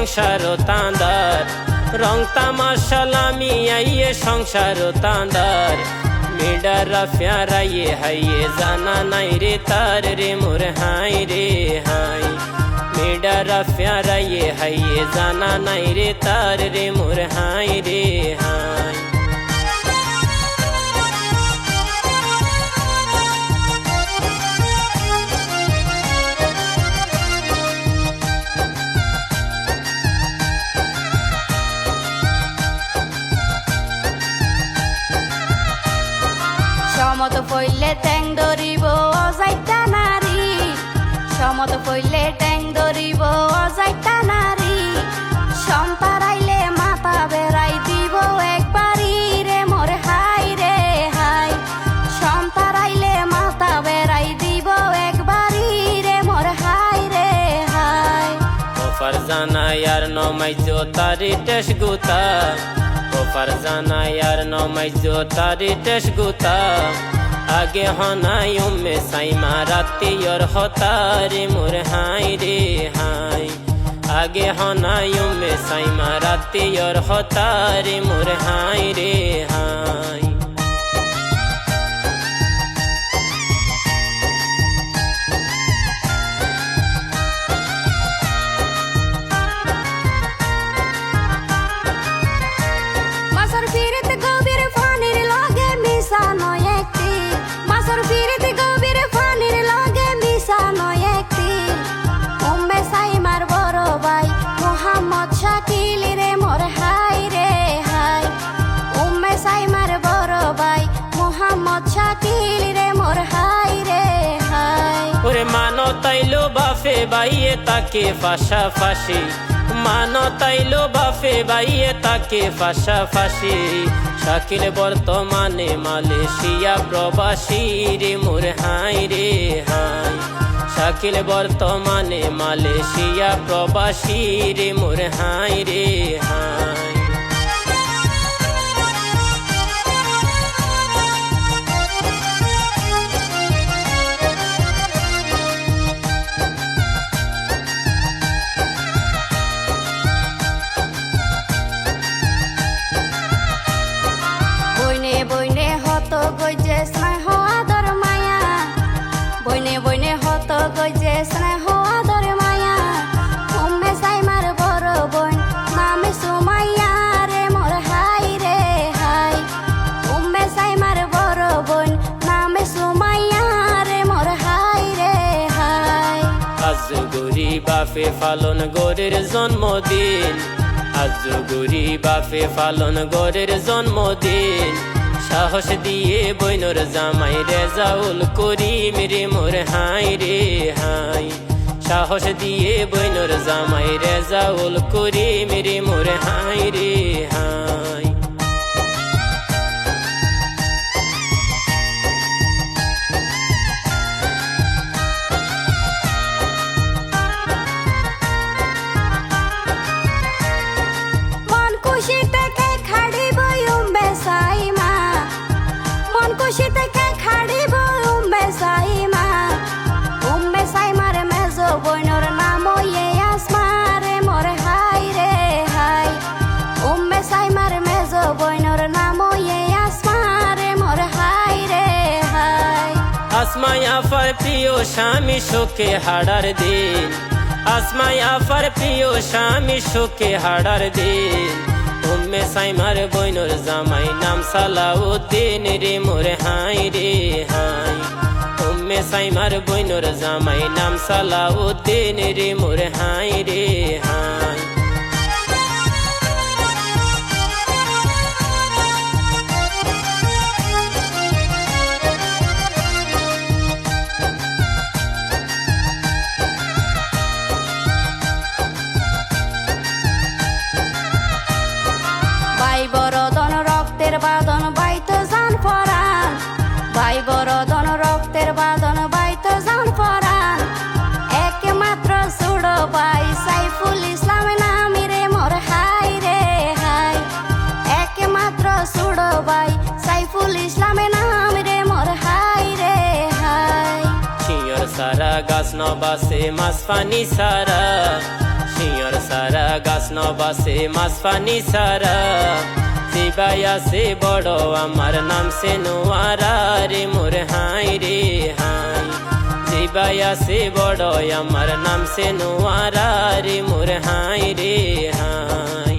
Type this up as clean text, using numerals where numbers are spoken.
সংসার তাঁদার রং তামাশালামি আইয়ে সংসার তাঁদার মেডারা প্যারাইয়ে হাইয়ে জানা নাই রে তার রে মোর হাই রে হাই মেডারা প্যারাইয়ে হাইয়ে জানা নাই রে তার রে মোর হাই রে হাই সমত পইলে ট্যাং ধরিব অজাইতা নারী সমত পইলে ট্যাং ধরিব অজাইতা নারী সম্পারাইলে মাথা বেড়াই দিব একবারই রে মোর হাই রে হাই সম্পারাইলে মাথা বেড়াই দিব একবারই রে মোর হাই রে হাই ও ফারজানা ইয়ার নমাইজো তারি টেস গুতা ও ফারজানা ইয়ার নমাইজো তারি টেস গুতা আগে হনাই উম্মে সাইমা রাতি ওর হতারে মোর হাই রে হাই আগে হনাই উম্মে সাইমা রাতি ওর হতারে মোর হাই রে হাই মাসর ফিরিতে গভীর পানির লগে মিশানো একটি মাসর ফিরিতে গভীর পানির লগে মিশানো একটি উম্মে সাইমার বড় ভাই মোহাম্মদ শাকিল রে মোর হাই রে হাই উম্মে সাইমার বড় ভাই মোহাম্মদ শাকিল রে মোর হাই রে হাই ওরে মানো তাইলো বাফে বাইয়ে তাকে ফাঁসা ফাঁসি মানো তাইলো বাফে বাইয়ে তাকে ফাঁসা ফাঁসি শাকিল বর্তমানে মালয়েশিয়া প্রবাসী রে মোর হাই রে হাই শাকিল বর্তমানে মালয়েশিয়া প্রবাসী রে মোর হাই রে হাই বইনে বইনে হত গইজে স্নেহ আদর মায়া বইনে বইনে হত গইজে স্নেহ আদর মায়া উম্মে সাইমার বড় বোন নামে সুমাইয়া রে মোর হাই রে হাই উম্মে সাইমার বড় বোন নামে সুমাইয়া রে মোর হাই রে হাই আজ গরি বাফে ফালন গরের জন্মদিন আজ গরি বাফে ফালন গরের জন্মদিন সাহস দিয়ে বইনর জামাই রেজাউল করিম রে মোর হাই রে হাই সাহস দিয়ে বইনর জামাই রেজাউল করিম রে মোর হাই রে হাই মন খুশিতে কে খাড়িব উম্মে সাইমা মন খুশিতে কে খাড়িব উম্মে সাইমা উম্মে সাইমার মেজো বইনর নাম ইয়ে আসমা রে মোর হাই রে হাই উম্মে সাইমার মেজো বইনর নাম ইয়ে আসমা রে মোর হাই রে হাই আসমাই আফার প্রিয় স্বামী শোকে হাড়ার দিন আসমাই আফার প্রিয় স্বামী শোকে হাড়ার দিন উম্মে সাইমার বইনর জামাই নাম সালাউদ্দিন রে মোর হাই রে হাই উম্মে সাইমার বইনর জামাই নাম সালাউদ্দিন রে মোর হাই রে হাই ভাই বরদন রক্তের বাদন বাইতো জান পরাণ ভাই বরদন রক্তের বাদন বাইতো জান পরাণ একমাত্র সুড়ো ভাই সাইফুল ইসলাম নামি রে মোর হাই রে হাই একমাত্র সুড়ো ভাই সাইফুল ইসলাম নামি রে মোর হাই রে হাই শিয়র সারা গাছ নবাসে মাছ পানি সারা হিয়র সারা গাছ নবাসে মাছ পানি সারা জিবাই আছে বড় আমার নাম সে নোয়ারা রে মোর হাই রে হাই জিবাই আছে বড় আমার নাম সে নোয়ারা রে মোর হাই রে হাই